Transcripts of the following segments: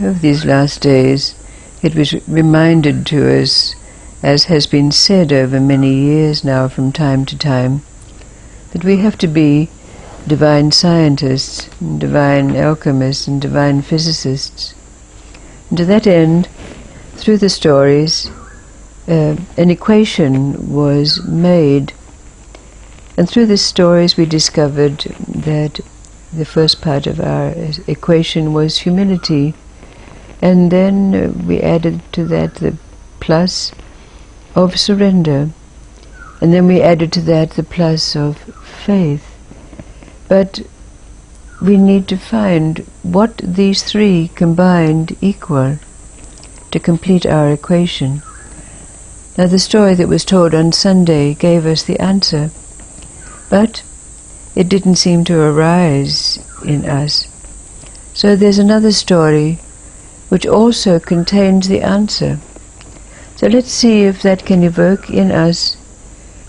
of these last days, it was reminded to us, as has been said over many years now from time to time, that we have to be divine scientists, and divine alchemists, and divine physicists. And to that end, through the stories, an equation was made. And through the stories we discovered that the first part of our equation was humility, and then we added to that the plus of surrender, and then we added to that the plus of faith. But we need to find what these three combined equal to complete our equation. Now, the story that was told on Sunday gave us the answer, but it didn't seem to arise in us. So there's another story which also contains the answer. So let's see if that can evoke in us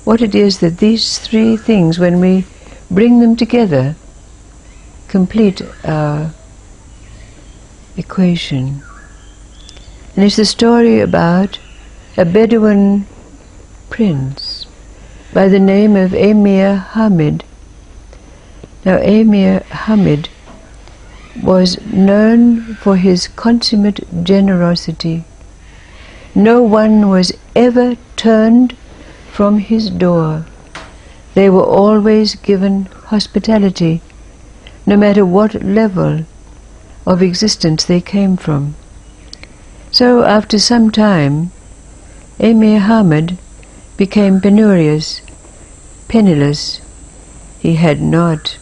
what it is that these three things, when we bring them together, complete our equation. And it's the story about a Bedouin prince by the name of Amir Hamid. Now, Amir Hamid was known for his consummate generosity. No one was ever turned from his door. They were always given hospitality, no matter what level of existence they came from. So after some time, Amir Hamid became penurious, penniless. He had not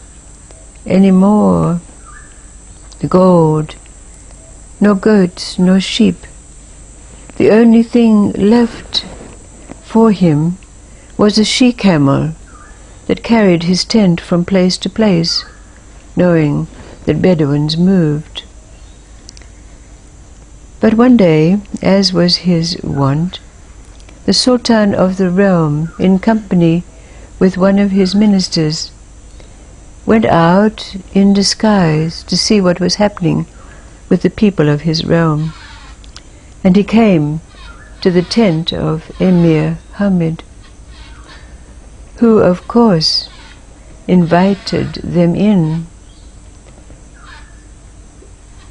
any more gold, nor goats, nor sheep. The only thing left for him was a she-camel that carried his tent from place to place, knowing that Bedouins moved. But one day, as was his wont, the Sultan of the realm, in company with one of his ministers, went out in disguise to see what was happening with the people of his realm. And he came to the tent of Amir Hamid, who, of course, invited them in,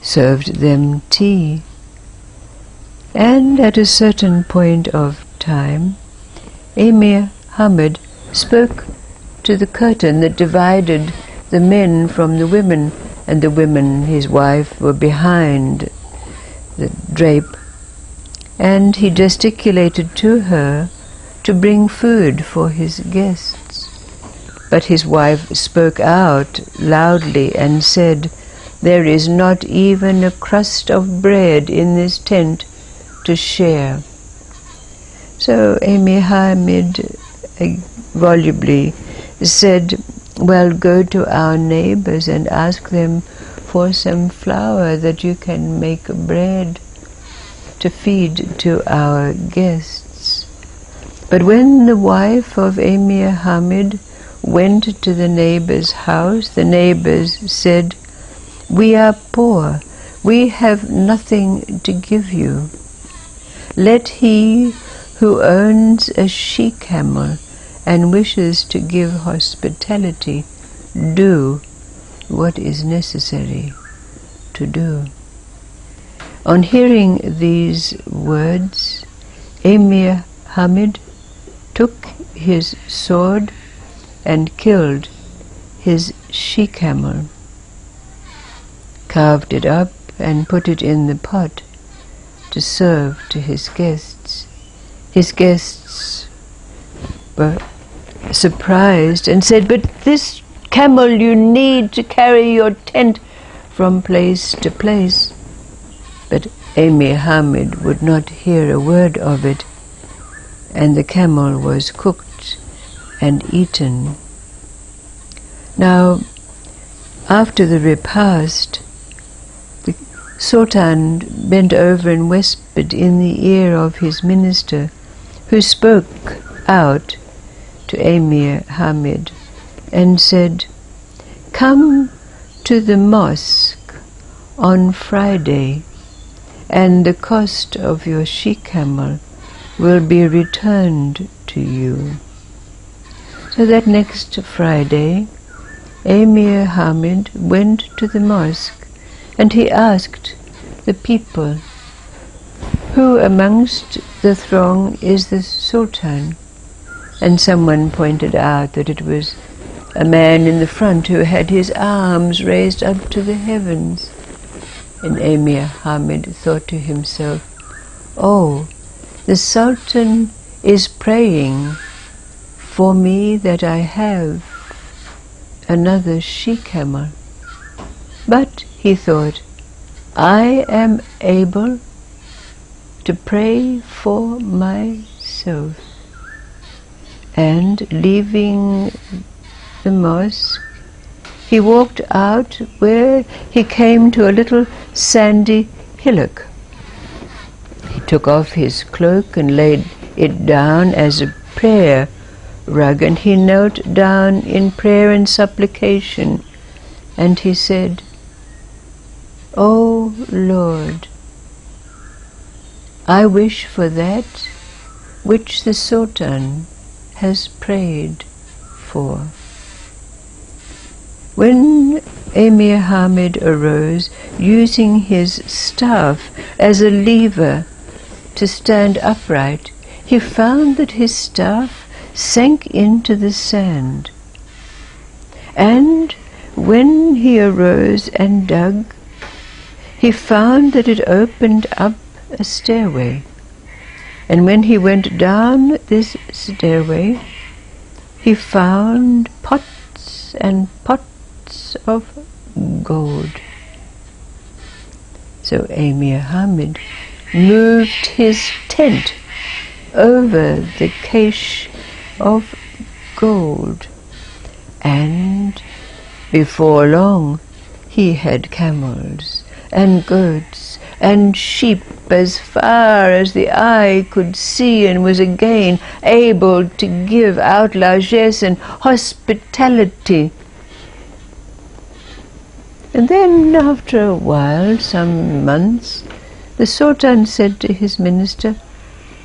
served them tea, and at a certain point of time, Amir Hamid spoke to the curtain that divided the men from the women, and the women, his wife, were behind the drape, and he gesticulated to her to bring food for his guests. But his wife spoke out loudly and said, "There is not even a crust of bread in this tent to share." So Amir Hamid volubly said, "Well, go to our neighbors and ask them for some flour that you can make bread to feed to our guests." But when the wife of Amir Hamid went to the neighbor's house, the neighbors said, "We are poor, we have nothing to give you. Let he who owns a she-camel and wishes to give hospitality do what is necessary to do." On hearing these words, Amir Hamid took his sword and killed his she-camel, carved it up and put it in the pot to serve to his guests. His guests were surprised and said, "But this camel you need to carry your tent from place to place." But Amir Hamid would not hear a word of it, and the camel was cooked and eaten. Now, after the repast, the Sultan bent over and whispered in the ear of his minister, who spoke out to Amir Hamid and said, "Come to the mosque on Friday and the cost of your she-camel will be returned to you. So that next Friday, Amir Hamid went to the mosque, and he asked the people, "Who amongst the throng is the Sultan?" And someone pointed out that it was a man in the front who had his arms raised up to the heavens. And Amir Hamid thought to himself, "Oh, the Sultan is praying for me that I have another she-camel." But, he thought, I am able to pray for myself. And leaving the mosque, he walked out where he came to a little sandy hillock. He took off his cloak and laid it down as a prayer rug, and he knelt down in prayer and supplication, and he said, "O Lord, I wish for that which the Sultan has prayed for." When Amir Hamid arose, using his staff as a lever to stand upright, he found that his staff sank into the sand. And when he arose and dug, he found that it opened up a stairway. And when he went down this stairway, he found pots and pots of gold. So Amir Hamid moved his tent over the cache of gold, and before long he had camels and goats and sheep as far as the eye could see, and was again able to give out largesse and hospitality. And then, after a while, some months, the Sultan said to his minister,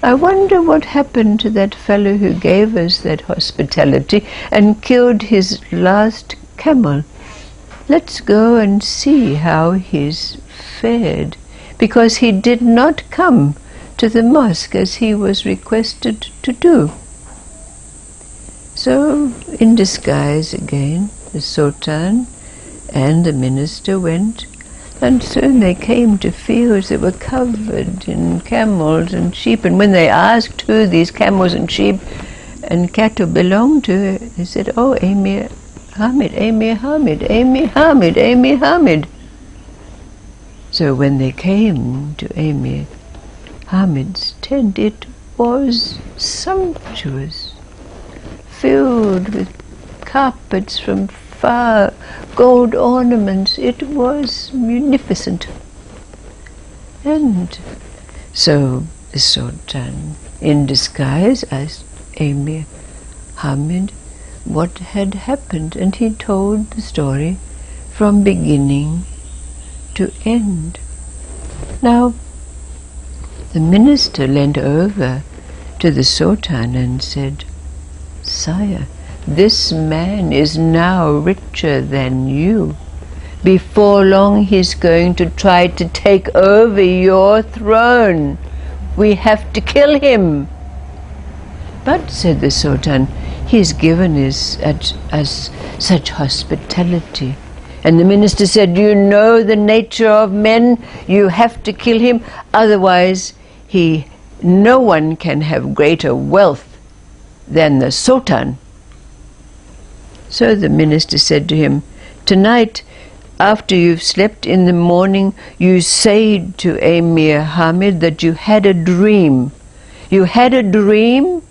"I wonder what happened to that fellow who gave us that hospitality and killed his last camel. Let's go and see how he's fared, because he did not come to the mosque as he was requested to do." So, in disguise again, the Sultan and the minister went, and soon they came to fields that were covered in camels and sheep. And when they asked who these camels and sheep and cattle belonged to, they said, "Oh, Amir Hamid, Amir Hamid, Amir Hamid, Amir Hamid." So when they came to Amir Hamid's tent, it was sumptuous, filled with carpets from far, gold ornaments. It was munificent. And so the Sultan, in disguise, asked Amir Hamid what had happened, and he told the story from beginning to end. Now, the minister leant over to the Sultan and said, "Sire, this man is now richer than you. Before long he's going to try to take over your throne. We have to kill him." "But," said the Sultan, "he's given us such hospitality." And the minister said, "You know the nature of men. You have to kill him, otherwise no one can have greater wealth than the Sultan." So the minister said to him, "Tonight, after you've slept in the morning, you say to Amir Hamid that you had a dream. You had a dream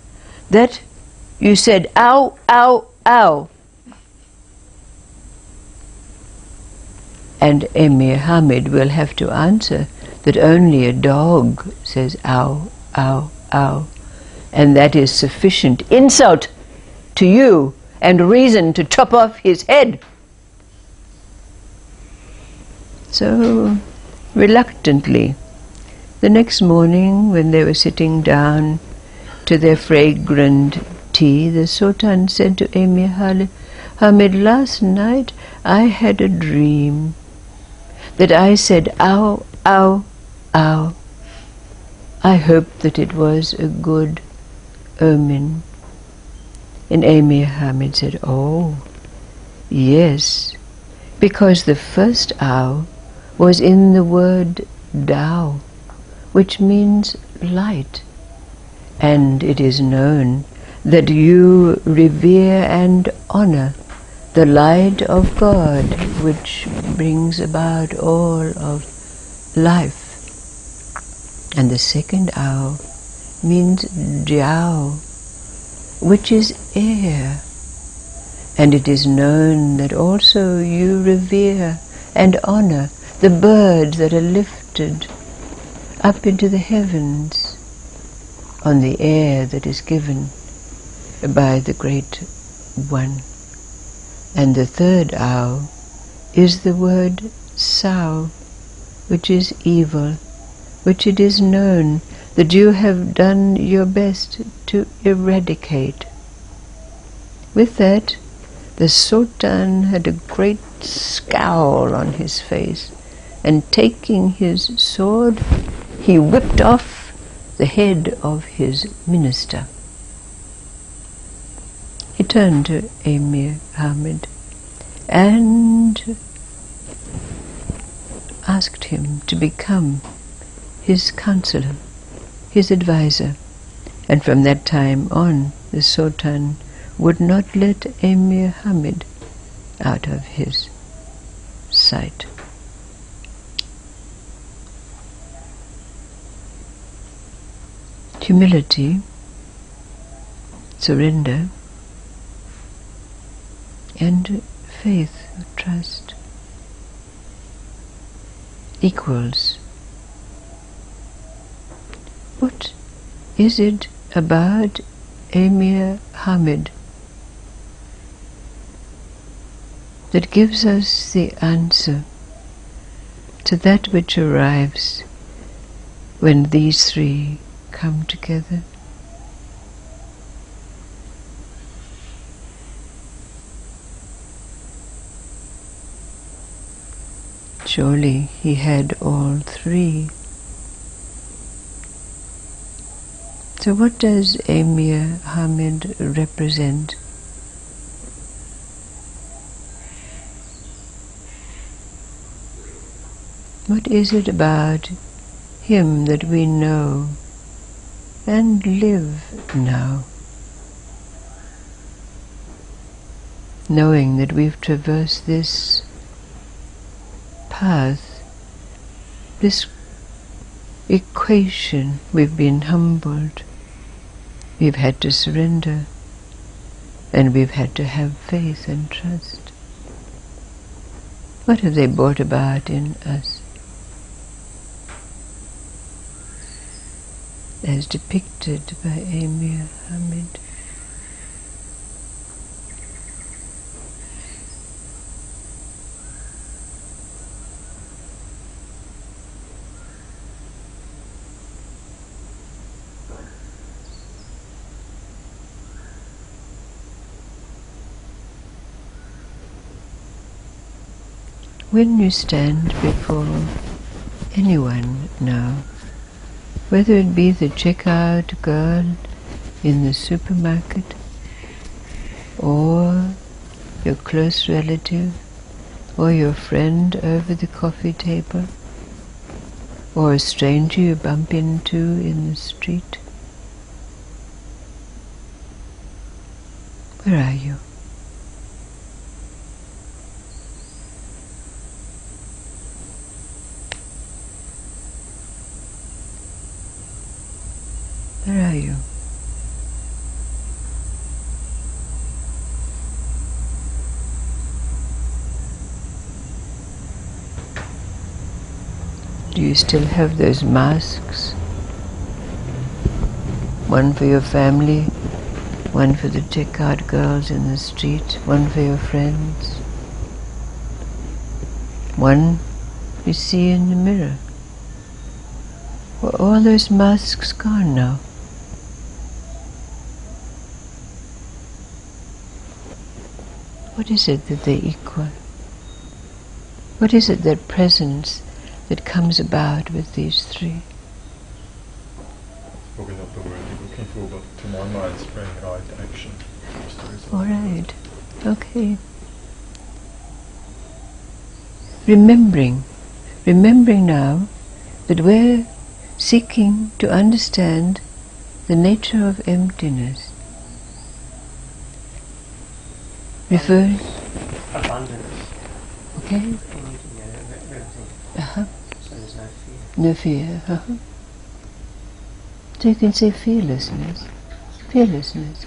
that you said, 'Ow, ow, ow.'" And Amir Hamid will have to answer that only a dog says, "Ow, ow, ow." And that is sufficient insult to you and reason to chop off his head. So, reluctantly, The next morning, when they were sitting down to their fragrant tea, the Sultan said to Amir Hamid, "Last night I had a dream that I said, 'Ow, ow, ow.' I hope that it was a good omen." And Amir Hamid said, "Oh, yes, because the first ow was in the word Tao, which means light, and it is known that you revere and honor the light of God, which brings about all of life. And the second ow means Jiao, which is air, and it is known that also you revere and honor the birds that are lifted up into the heavens on the air that is given by the Great One. And the third ow is the word Sao, which is evil, which it is known that you have done your best to eradicate." With that, the Sultan had a great scowl on his face, and taking his sword, he whipped off the head of his minister. He turned to Amir Hamid and asked him to become his counselor, his advisor, and from that time on the Sultan would not let Amir Hamid out of his sight. Humility, surrender, and faith, trust equals. What is it about Amir Hamid that gives us the answer to that which arrives when these three come together? Surely he had all three. So what does Amir Hamid represent? What is it about him that we know and live now, knowing that we've traversed this path, this equation, we've been humbled, we've had to surrender, and we've had to have faith and trust. What have they brought about in us? As depicted by Amir Hamid. When you stand before anyone now, whether it be the checkout girl in the supermarket, or your close relative, or your friend over the coffee table, or a stranger you bump into in the street, where are you? Where are you? Do you still have those masks? One for your family, one for the checkout girls in the street, one for your friends, one you see in the mirror. Were all those masks gone now? What is it that they equal? What is it, that presence that comes about with these three? Probably not the word you're looking for, but to my mind, spring right action. All right. Okay. Remembering now that we're seeking to understand the nature of emptiness. Referring. Abundance. Okay. Everything. So there's no fear. No fear. So you can say fearlessness. Fearlessness.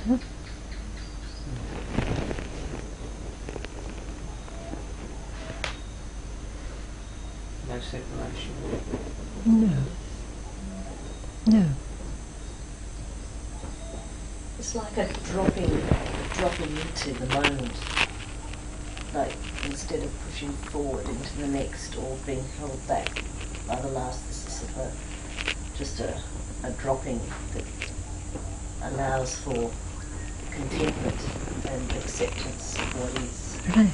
No separation. No. It's like a dropping into the moment. Like, instead of pushing forward into the next or being held back by the last, this is sort of just a dropping that allows for contentment and acceptance of what is. Right.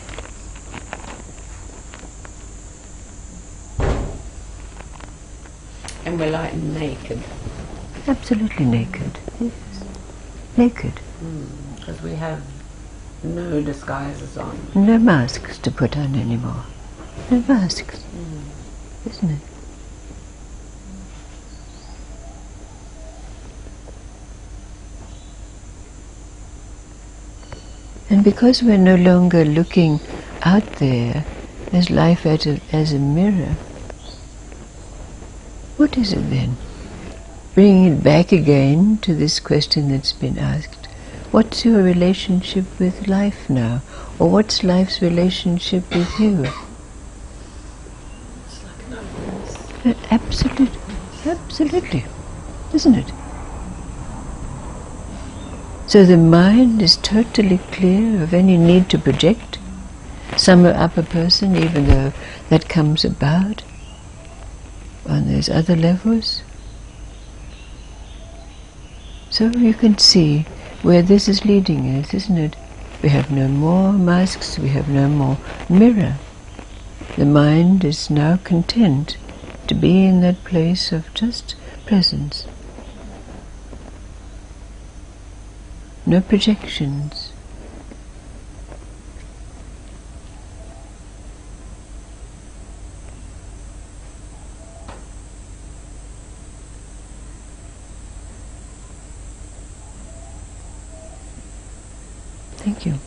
And we're like naked. Absolutely naked. Yes. Naked. Because we have no disguises on. No masks to put on anymore. No masks. Isn't it? And because we're no longer looking out there as life as a mirror, what is it then? Bringing it back again to this question that's been asked. What's your relationship with life now? Or what's life's relationship with you? It's like an openness. Absolutely. Isn't it? So the mind is totally clear of any need to project some upper person, even though that comes about on those other levels. So you can see where this is leading us, isn't it? We have no more masks, we have no more mirror. The mind is now content to be in that place of just presence. No projections. Thank you.